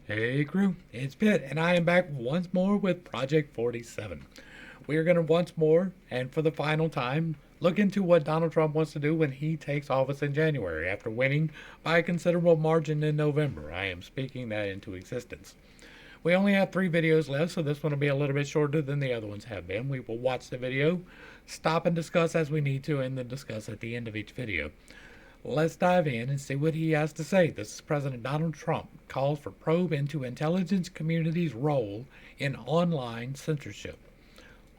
Hey crew, it's Pitt, and I am back once more with Project 47. We are going to once more, and for the final time, look into what Donald Trump wants to do when he takes office in January after winning by a considerable margin in November. I am speaking that into existence. We only have 3 videos left, so this one will be a little bit shorter than the other ones have been. We will watch the video, stop and discuss as we need to, and then discuss at the end of each video. Let's dive in and see what he has to say. This is President Donald Trump calls for probe into intelligence community's role in online censorship.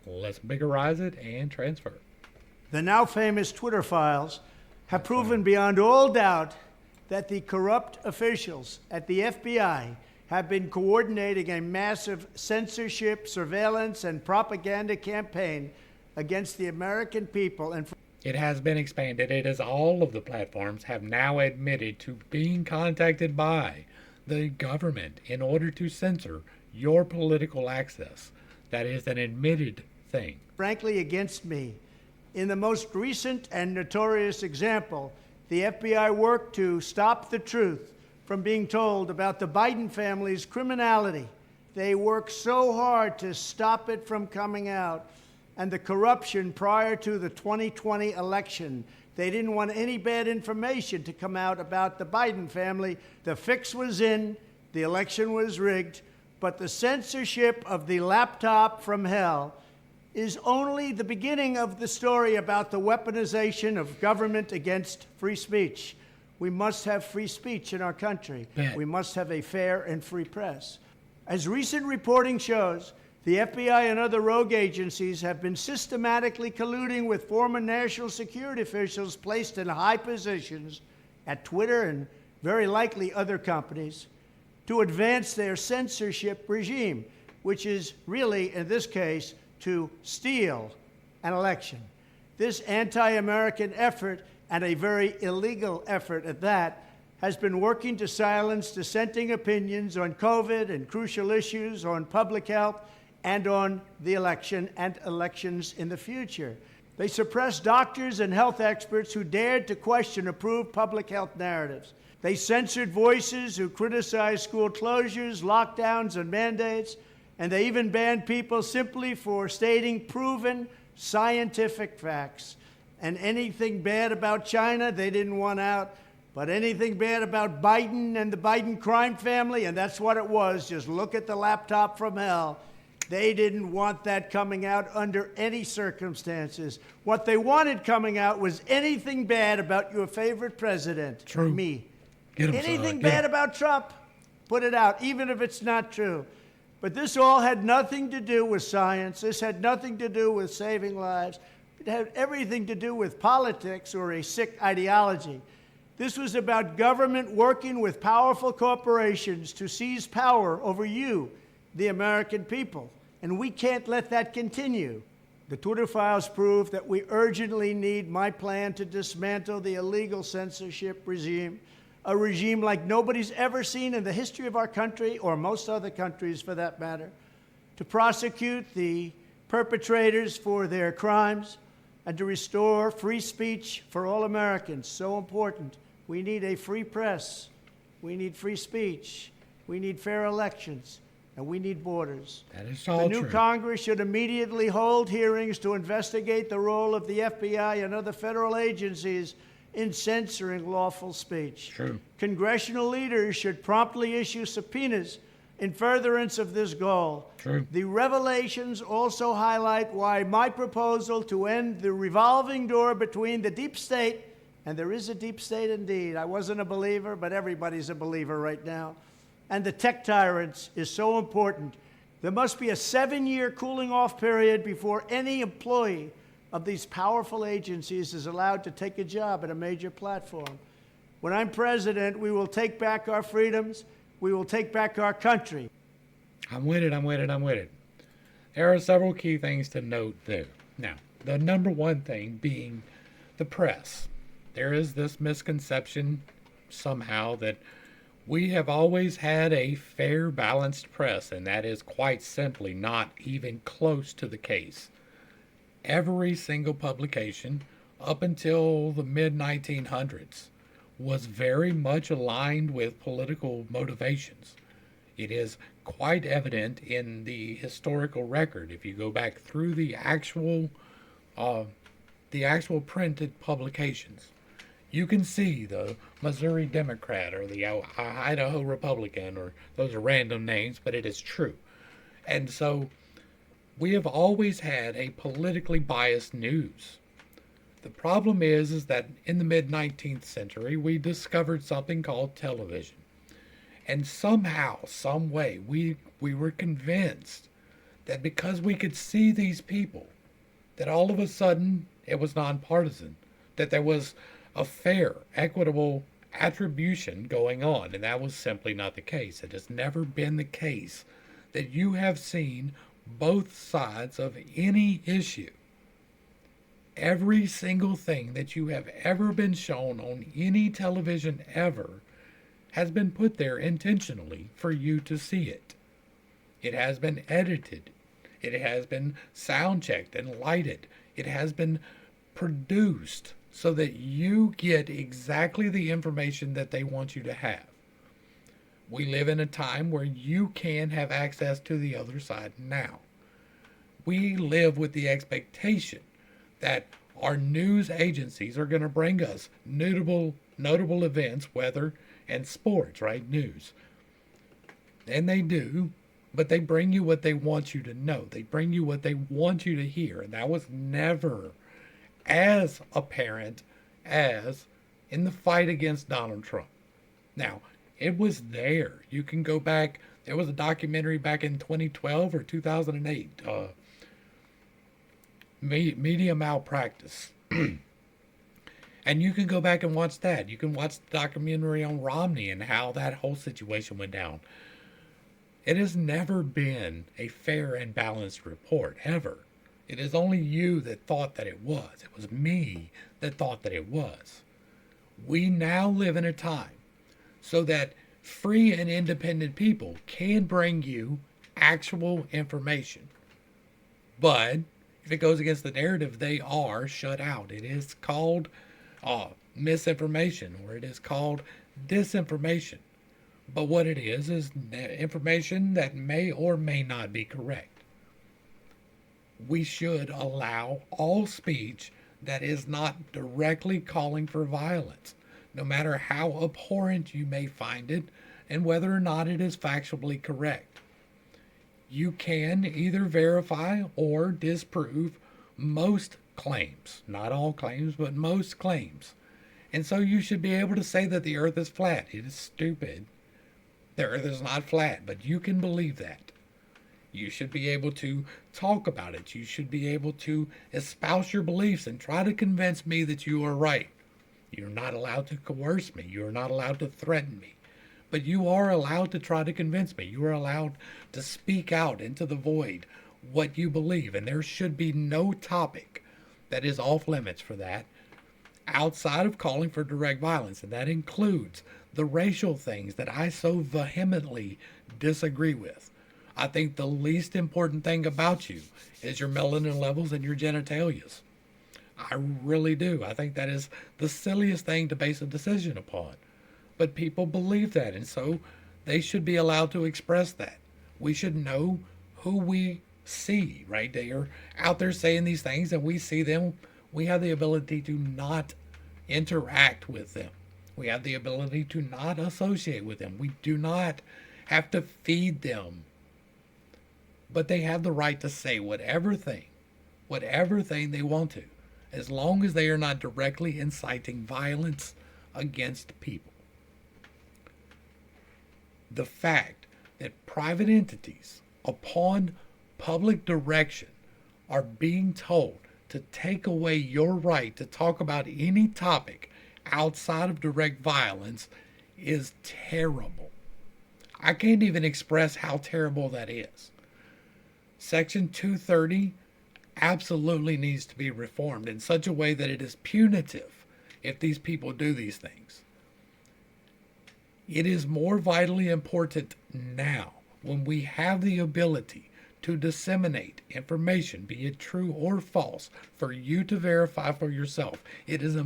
Let's biggerize it and transfer. The now famous Twitter files have proven beyond all doubt that the corrupt officials at the FBI have been coordinating a massive censorship, surveillance, and propaganda campaign against the American people. And it has been expanded. It is all of the platforms have now admitted to being contacted by the government in order to censor your political access. That is an admitted thing. Frankly, against me. In the most recent and notorious example, the FBI worked to stop the truth from being told about the Biden family's criminality. They worked so hard to stop it from coming out. And the corruption prior to the 2020 election. They didn't want any bad information to come out about the Biden family. The fix was in, the election was rigged, but the censorship of the laptop from hell is only the beginning of the story about the weaponization of government against free speech. We must have free speech in our country. We must have a fair and free press. As recent reporting shows, the FBI and other rogue agencies have been systematically colluding with former national security officials placed in high positions at Twitter and very likely other companies to advance their censorship regime, which is really, in this case, to steal an election. This anti-American effort, and a very illegal effort at that, has been working to silence dissenting opinions on COVID and crucial issues on public health and on the election and elections in the future. They suppressed doctors and health experts who dared to question approved public health narratives. They censored voices who criticized school closures, lockdowns, and mandates, and they even banned people simply for stating proven scientific facts. And anything bad about China, they didn't want out, but anything bad about Biden and the Biden crime family, and that's what it was, just look at the laptop from hell. They didn't want that coming out under any circumstances. What they wanted coming out was anything bad about your favorite president, True. me. Get him, Anything bad about Trump, put it out, even if it's not true. But this all had nothing to do with science. This had nothing to do with saving lives. It had everything to do with politics or a sick ideology. This was about government working with powerful corporations to seize power over you, the American people. And we can't let that continue. The Twitter files prove that we urgently need my plan to dismantle the illegal censorship regime, a regime like nobody's ever seen in the history of our country, or most other countries for that matter, to prosecute the perpetrators for their crimes, and to restore free speech for all Americans. So important. We need a free press. We need free speech. We need fair elections. And we need borders. That is all The new true. Congress should immediately hold hearings to investigate the role of the FBI and other federal agencies in censoring lawful speech. True. Congressional leaders should promptly issue subpoenas in furtherance of this goal. True. The revelations also highlight why my proposal to end the revolving door between the deep state, and there is a deep state indeed. I wasn't a believer, but everybody's a believer right now, and the tech tyrants is so important. There must be a 7-year cooling off period before any employee of these powerful agencies is allowed to take a job at a major platform. When I'm president, we will take back our freedoms. We will take back our country. I'm with it. There are several key things to note there. Now, the number one thing being the press. There is this misconception somehow that we have always had a fair, balanced press, and that is quite simply not even close to the case. Every single publication up until the mid-1900s was very much aligned with political motivations. It is quite evident in the historical record. If you go back through uh, the actual printed publications, you can see the Missouri Democrat or the Idaho Republican, or those are random names, but it is true. And so we have always had a politically biased news. The problem is that in the mid 19th century, we discovered something called television. And somehow, some way, we were convinced that because we could see these people, that all of a sudden it was nonpartisan, that there was a fair, equitable attribution going on. And that was simply not the case. It has never been the case that you have seen both sides of any issue. Every single thing that you have ever been shown on any television ever has been put there intentionally for you to see it. It has been edited. It has been sound checked and lighted. It has been produced so that you get exactly the information that they want you to have. We live in a time where you can have access to the other side now. We live with the expectation that our news agencies are going to bring us notable events, weather, and sports, right? News. And they do, but they bring you what they want you to know. They bring you what they want you to hear. And that was never as apparent as in the fight against Donald Trump. Now, it was there. You can go back. There was a documentary back in 2012 or 2008, Media Malpractice. And you can go back and watch that. You can watch the documentary on Romney and how that whole situation went down. It has never been a fair and balanced report, ever. It is only you that thought that it was. It was me that thought that it was. We now live in a time so that free and independent people can bring you actual information. But if it goes against the narrative, they are shut out. It is called misinformation, or it is called disinformation. But what it is information that may or may not be correct. We should allow all speech that is not directly calling for violence, no matter how abhorrent you may find it and whether or not it is factually correct. You can either verify or disprove most claims, not all claims, but most claims. And so you should be able to say that the earth is flat. It is stupid. The earth is not flat, but you can believe that. You should be able to talk about it. You should be able to espouse your beliefs and try to convince me that you are right. You're not allowed to coerce me. You're not allowed to threaten me. But you are allowed to try to convince me. You are allowed to speak out into the void what you believe. And there should be no topic that is off limits for that outside of calling for direct violence. And that includes the racial things that I so vehemently disagree with. I think the least important thing about you is your melanin levels and your genitalias. I really do. I think that is the silliest thing to base a decision upon. But people believe that, and so they should be allowed to express that. We should know who we see, right? They are out there saying these things, and we see them. We have the ability to not interact with them. We have the ability to not associate with them. We do not have to feed them. But they have the right to say whatever thing they want to, as long as they are not directly inciting violence against people. The fact that private entities, upon public direction, are being told to take away your right to talk about any topic outside of direct violence is terrible. I can't even express how terrible that is. Section 230 absolutely needs to be reformed in such a way that it is punitive if these people do these things. It is more vitally important now, when we have the ability to disseminate information, be it true or false, for you to verify for yourself. It is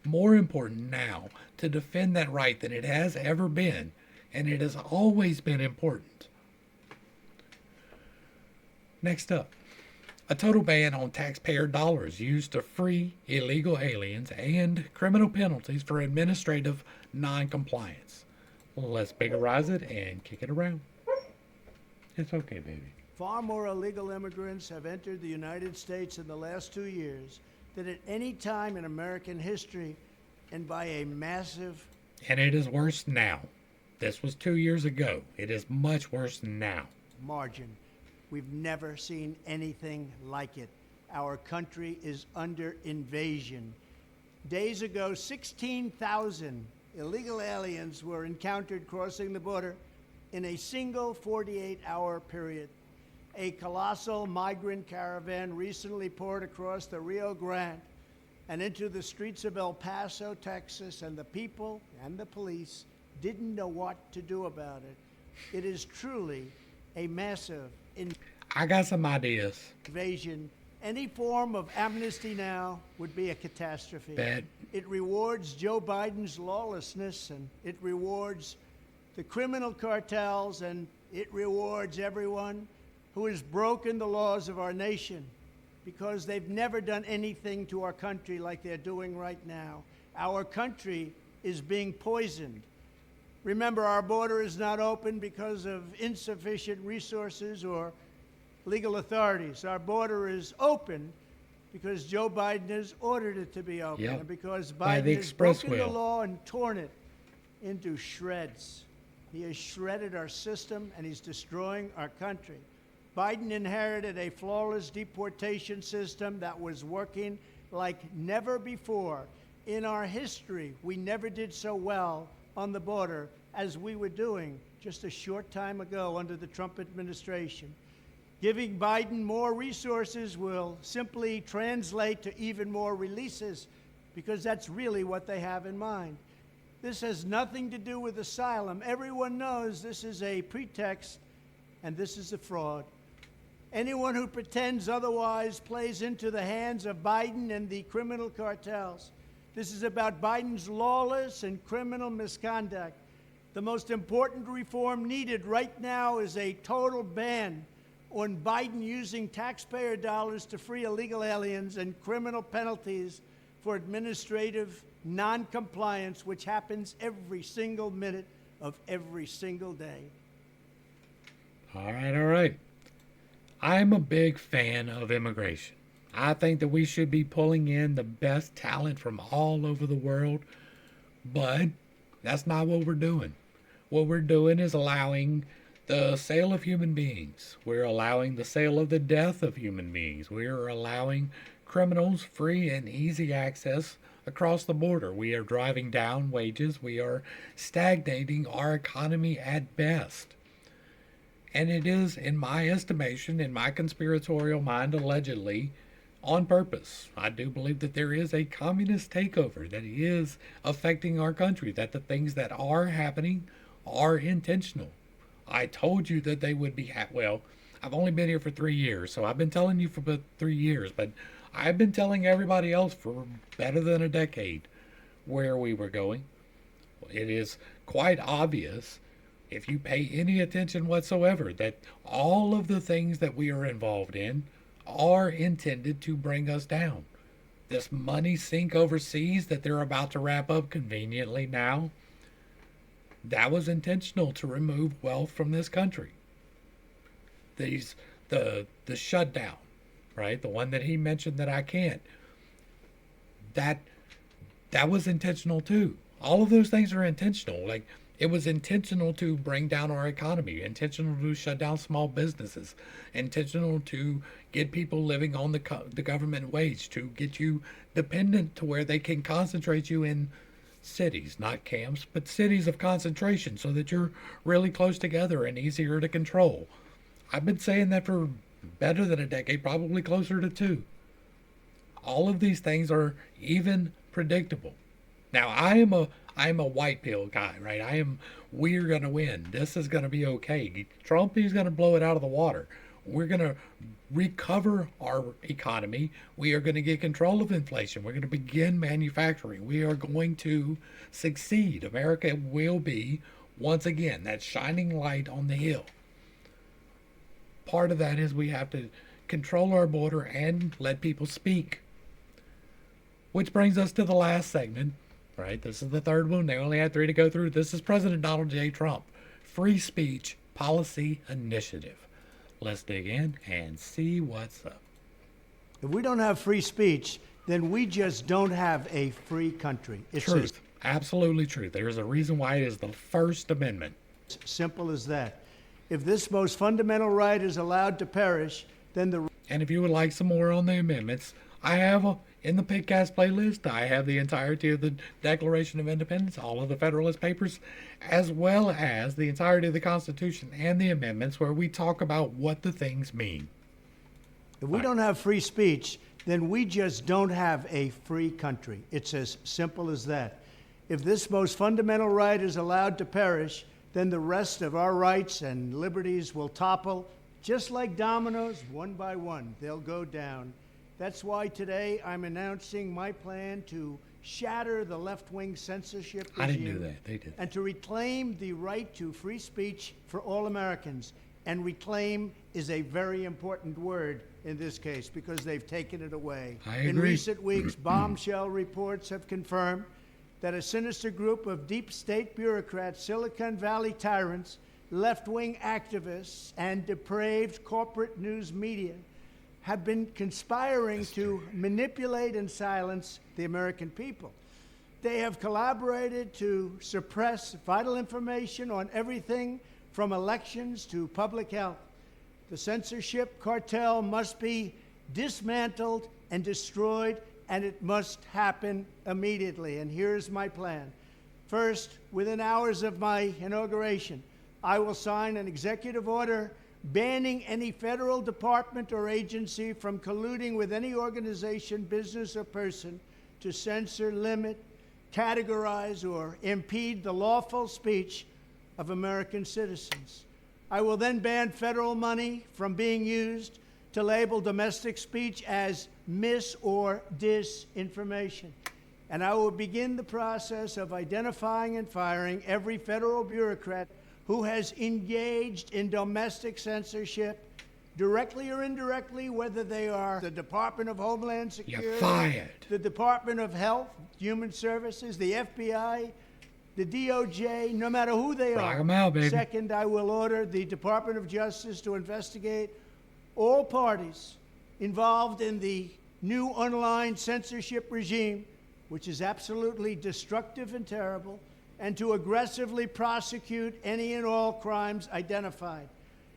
more important now to defend that right than it has ever been and it has always been important. Next up, a total ban on taxpayer dollars used to free illegal aliens and criminal penalties for administrative non-compliance. Let's bigorize it and kick it around. It's okay, baby. Far more illegal immigrants have entered the United States in the last 2 years than at any time in American history, and by a massive And it is worse now. This was 2 years ago. It is much worse now. margin. We've never seen anything like it. Our country is under invasion. Days ago, 16,000 illegal aliens were encountered crossing the border in a single 48-hour period. A colossal migrant caravan recently poured across the Rio Grande and into the streets of El Paso, Texas, and the people and the police didn't know what to do about it. It is truly a massive I got some ideas. invasion. Any form of amnesty now would be a catastrophe. Bet. It rewards Joe Biden's lawlessness, and it rewards the criminal cartels, and it rewards everyone who has broken the laws of our nation, because they've never done anything to our country like they're doing right now. Our country is being poisoned. Remember, our border is not open because of insufficient resources or legal authorities. Our border is open because Joe Biden has ordered it to be open, Yep. and because By Biden the has express broken the wheel. law and torn it into shreds. He has shredded our system, and he's destroying our country. Biden inherited a flawless deportation system that was working like never before. In our history, we never did so well on the border as we were doing just a short time ago under the Trump administration. Giving Biden more resources will simply translate to even more releases, because that's really what they have in mind. This has nothing to do with asylum. Everyone knows this is a pretext and this is a fraud. Anyone who pretends otherwise plays into the hands of Biden and the criminal cartels. This is about Biden's lawless and criminal misconduct. The most important reform needed right now is a total ban on Biden using taxpayer dollars to free illegal aliens and criminal penalties for administrative non-compliance, which happens every single minute of every single day. All right. I'm a big fan of immigration. I think that we should be pulling in the best talent from all over the world, but that's not what we're doing. What we're doing is allowing the sale of human beings. We're allowing the sale of the death of human beings. We're allowing criminals free and easy access across the border. We are driving down wages. We are stagnating our economy at best. And it is, in my estimation, in my conspiratorial mind, allegedly on purpose. I do believe that there is a communist takeover that is affecting our country, that the things that are happening are intentional. I told you that they would be, well, I've only been here for 3 years, so I've been telling you for about 3 years, but I've been telling everybody else for better than a decade where we were going. It is quite obvious, if you pay any attention whatsoever, that all of the things that we are involved in are intended to bring us down. This money sink overseas that they're about to wrap up conveniently now, that was intentional to remove wealth from this country. The shutdown, right? The one that he mentioned that I can't. That was intentional too. All of those things are intentional. Like, it was intentional to bring down our economy, intentional to shut down small businesses, intentional to get people living on the government wage, to get you dependent to where they can concentrate you in cities, not camps, but cities of concentration, so that you're really close together and easier to control. I've been saying that for better than a decade, probably closer to 2. All of these things are even predictable. Now, I am a white pill guy, right? We're going to win. This is going to be okay. Trump, he's going to blow it out of the water. We're going to recover our economy. We are going to get control of inflation. We're going to begin manufacturing. We are going to succeed. America will be Once again, that shining light on the hill. Part of that is we have to control our border and let people speak. Which brings us to the last segment, right? This is the third one. They only had 3 to go through. This is President Donald J. Trump. Free Speech Policy Initiative. Let's dig in and see what's up. If we don't have free speech, then we just don't have a free country. It's Truth. Absolutely truth. There is a reason why it is the First Amendment. as simple as that. If this most fundamental right is allowed to perish, then the... And if you would like some more on the amendments, I have in the PittCast playlist, I have the entirety of the Declaration of Independence, all of the Federalist Papers, as well as the entirety of the Constitution and the amendments where we talk about what the things mean. If we don't have free speech, then we just don't have a free country. It's as simple as that. If this most fundamental right is allowed to perish, then the rest of our rights and liberties will topple, just like dominoes, one by one. They'll go down. That's why today I'm announcing my plan to shatter the left-wing censorship regime. I didn't do that. They did. And to reclaim the right to free speech for all Americans. And reclaim is a very important word in this case because they've taken it away. I agree. In recent weeks, bombshell reports have confirmed that a sinister group of deep state bureaucrats, Silicon Valley tyrants, left-wing activists, and depraved corporate news media have been conspiring to manipulate and silence the American people. They have collaborated to suppress vital information on everything from elections to public health. The censorship cartel must be dismantled and destroyed, and it must happen immediately. And here's my plan. First, within hours of my inauguration, I will sign an executive order banning any federal department or agency from colluding with any organization, business, or person to censor, limit, categorize, or impede the lawful speech of American citizens. I will then ban federal money from being used to label domestic speech as mis- or disinformation. And I will begin the process of identifying and firing every federal bureaucrat who has engaged in domestic censorship, directly or indirectly, whether they are the Department of Homeland Security, You're fired. the Department of Health, Human Services, the FBI, the DOJ, no matter who they Rock are. 'em out, baby. Second, I will order the Department of Justice to investigate all parties involved in the new online censorship regime, which is absolutely destructive and terrible, and to aggressively prosecute any and all crimes identified.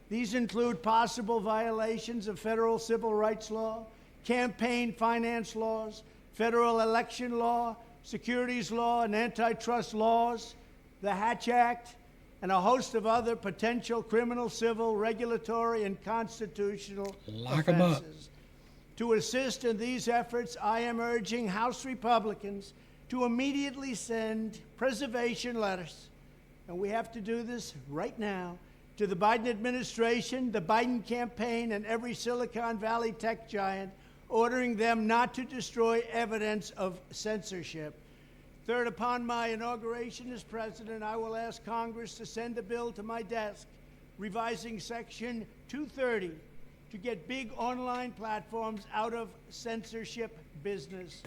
These include possible violations of federal civil rights law, campaign finance laws, federal election law, securities law, and antitrust laws, the Hatch Act, and a host of other potential criminal, civil, regulatory, and constitutional Lock 'em up. offenses. To assist in these efforts, I am urging House Republicans to immediately send preservation letters, and we have to do this right now, to the Biden administration, the Biden campaign, and every Silicon Valley tech giant, ordering them not to destroy evidence of censorship. Third, upon my inauguration as president, I will ask Congress to send a bill to my desk revising Section 230 to get big online platforms out of censorship business.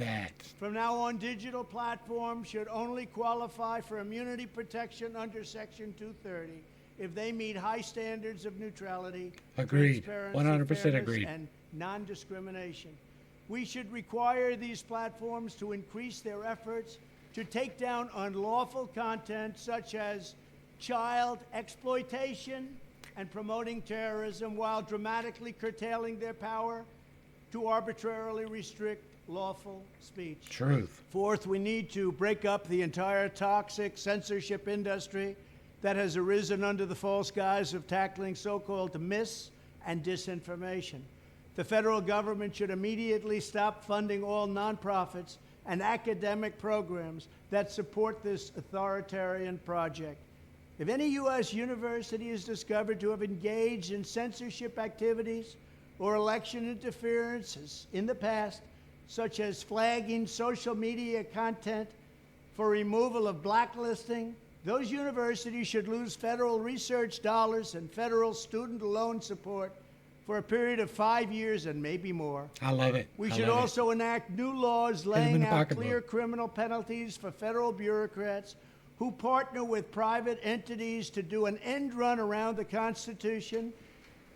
From now on, digital platforms should only qualify for immunity protection under Section 230 if they meet high standards of neutrality, Agreed. transparency, 100% fairness, agreed. and non-discrimination. We should require these platforms to increase their efforts to take down unlawful content such as child exploitation and promoting terrorism, while dramatically curtailing their power to arbitrarily restrict lawful speech. Truth. Fourth, we need to break up the entire toxic censorship industry that has arisen under the false guise of tackling so-called mis- and disinformation. The federal government should immediately stop funding all nonprofits and academic programs that support this authoritarian project. If any U.S. university is discovered to have engaged in censorship activities or election interferences in the past, such as flagging social media content for removal of blacklisting, Those universities should lose federal research dollars and federal student loan support for a period of 5 years and maybe more. I love it. We should also enact new laws in laying the out pocketbook. clear criminal penalties for federal bureaucrats who partner with private entities to do an end run around the Constitution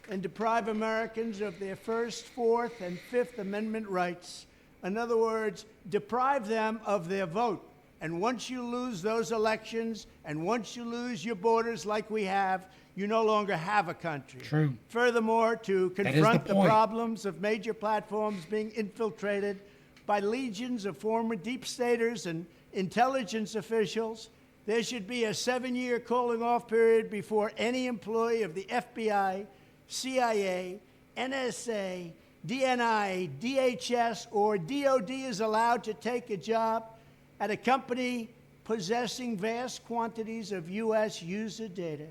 and deprive Americans of their First, Fourth, and Fifth Amendment rights. In other words, deprive them of their vote. And once you lose those elections, and once you lose your borders like we have, you no longer have a country. True. Furthermore, to confront the point. problems of major platforms being infiltrated by legions of former deep staters and intelligence officials, there should be a 7-year calling-off period before any employee of the FBI, CIA, NSA, DNI, DHS, or DOD is allowed to take a job at a company possessing vast quantities of U.S. user data.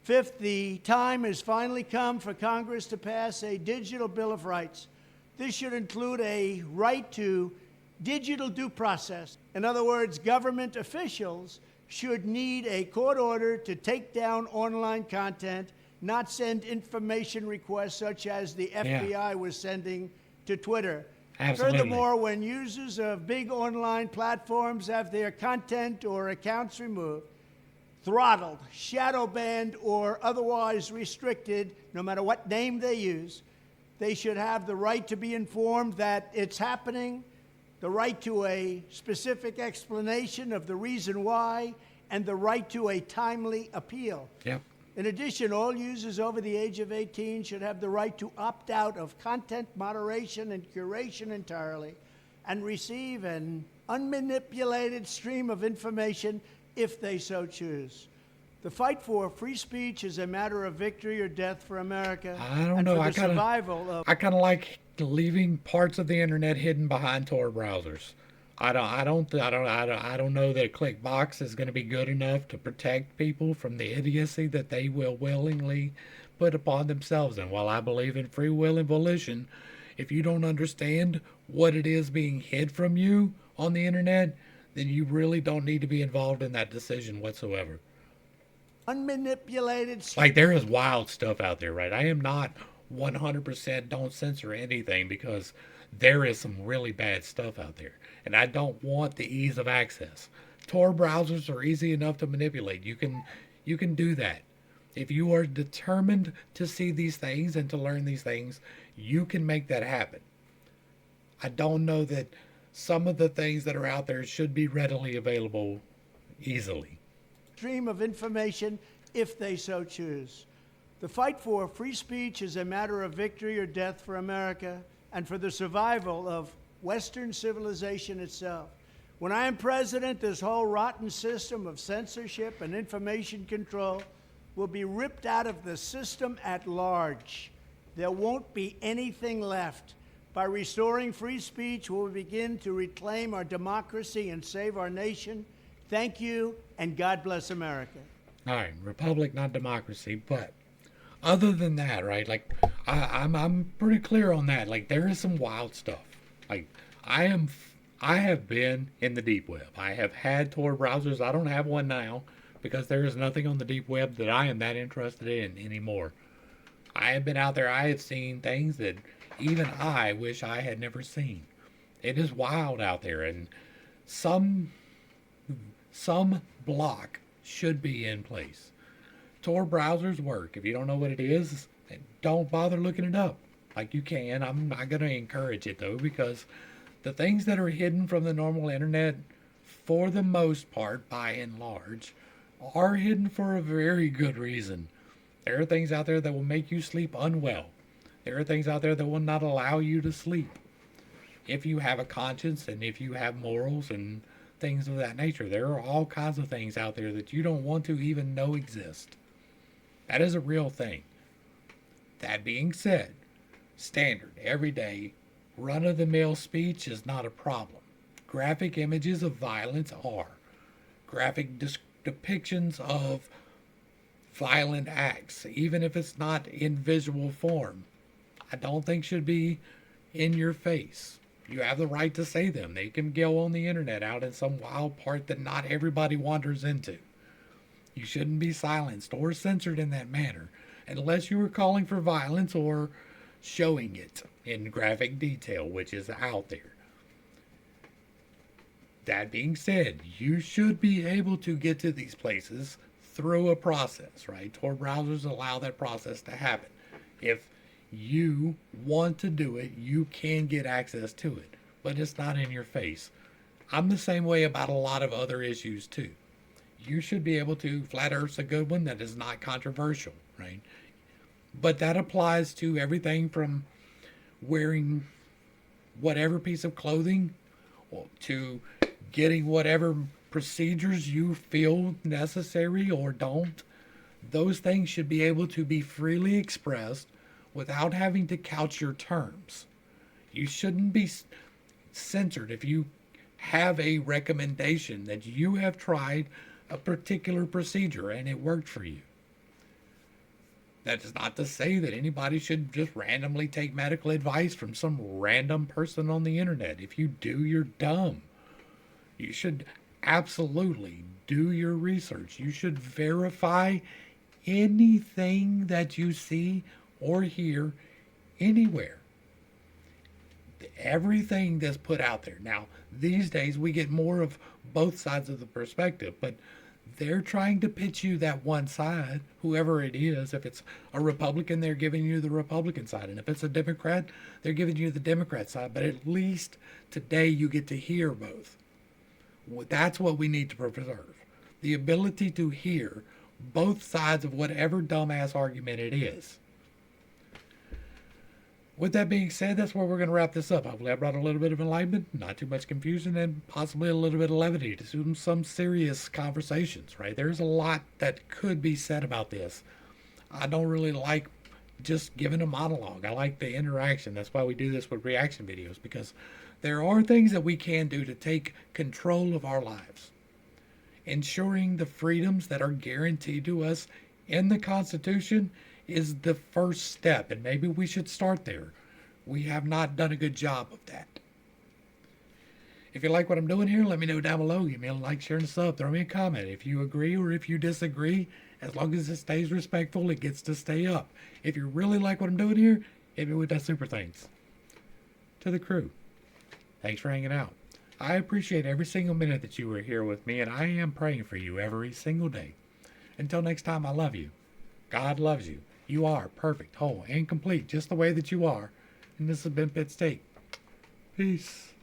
Fifth, the time has finally come for Congress to pass a digital Bill of Rights. This should include a right to digital due process. In other words, government officials should need a court order to take down online content, not send information requests such as the FBI was sending to Twitter. Absolutely. Furthermore, when users of big online platforms have their content or accounts removed, throttled, shadow banned, or otherwise restricted, no matter what name they use, they should have the right to be informed that it's happening, the right to a specific explanation of the reason why, and the right to a timely appeal. Yep. In addition, all users over the age of 18 should have the right to opt out of content moderation and curation entirely and receive an unmanipulated stream of information if they so choose. The fight for free speech is a matter of victory or death for America. I don't and know. For the I kind of like leaving parts of the internet hidden behind Tor browsers. I don't know that a click box is going to be good enough to protect people from the idiocy that they will willingly put upon themselves. And while I believe in free will and volition, if you don't understand what it is being hid from you on the internet, then you really don't need to be involved in that decision whatsoever. Unmanipulated. Like, there is wild stuff out there, right? I am not 100% don't censor anything, because there is some really bad stuff out there. And I don't want the ease of access. Tor browsers are easy enough to manipulate. You can do that. If you are determined to see these things and to learn these things, you can make that happen. I don't know that some of the things that are out there should be readily available easily. Stream of information if they so choose. The fight for free speech is a matter of victory or death for America and for the survival of Western civilization itself. When I am president, this whole rotten system of censorship and information control will be ripped out of the system at large. There won't be anything left. By restoring free speech, we will begin to reclaim our democracy and save our nation. Thank you, and God bless America. All right, republic, not democracy. But other than that, right? Like, I'm pretty clear on that. Like, there is some wild stuff. Like, I have been in the deep web. I have had Tor browsers. I don't have one now because there is nothing on the deep web that I am that interested in anymore. I have been out there. I have seen things that even I wish I had never seen. It is wild out there, and some block should be in place. Tor browsers work. If you don't know what it is, don't bother looking it up. Like, you can. I'm not going to encourage it, though, because the things that are hidden from the normal internet, for the most part, by and large, are hidden for a very good reason. There are things out there that will make you sleep unwell. There are things out there that will not allow you to sleep. If you have a conscience and if you have morals and things of that nature, there are all kinds of things out there that you don't want to even know exist. That is a real thing. That being said, standard, everyday, run-of-the-mill speech is not a problem. Graphic images of violence are. Graphic depictions of violent acts, even if it's not in visual form, I don't think should be in your face. You have the right to say them. They can go on the internet out in some wild part that not everybody wanders into. You shouldn't be silenced or censored in that manner unless you are calling for violence or showing it in graphic detail, which is out there. That being said, you should be able to get to these places through a process, right? Tor browsers allow that process to happen. If you want to do it, you can get access to it, but it's not in your face. I'm the same way about a lot of other issues too. You should be able to. Flat Earth's a good one that is not controversial, right? But that applies to everything from wearing whatever piece of clothing to getting whatever procedures you feel necessary or don't. Those things should be able to be freely expressed without having to couch your terms. You shouldn't be censored if you have a recommendation that you have tried a particular procedure and it worked for you. That is not to say that anybody should just randomly take medical advice from some random person on the internet. If you do, you're dumb. You should absolutely do your research. You should verify anything that you see or hear anywhere. Everything that's put out there. Now, these days we get more of both sides of the perspective, but they're trying to pitch you that one side, whoever it is. If it's a Republican, they're giving you the Republican side. And if it's a Democrat, they're giving you the Democrat side. But at least today you get to hear both. That's what we need to preserve. The ability to hear both sides of whatever dumbass argument it is. With that being said, that's where we're going to wrap this up. Hopefully I brought a little bit of enlightenment, not too much confusion, and possibly a little bit of levity to some serious conversations, right? There's a lot that could be said about this. I don't really like just giving a monologue. I like the interaction. That's why we do this with reaction videos, because there are things that we can do to take control of our lives. Ensuring the freedoms that are guaranteed to us in the Constitution is the first step, and maybe we should start there. We have not done a good job of that. If you like what I'm doing here, let me know down below. Give me a like, share, and sub. Throw me a comment if you agree or if you disagree. As long as it stays respectful, it gets to stay up. If you really like what I'm doing here, hit me with that super thanks. To the crew, thanks for hanging out. I appreciate every single minute that you were here with me, and I am praying for you every single day. Until next time, I love you. God loves you. You are perfect, whole, and complete, just the way that you are. And this has been Pitt State. Peace.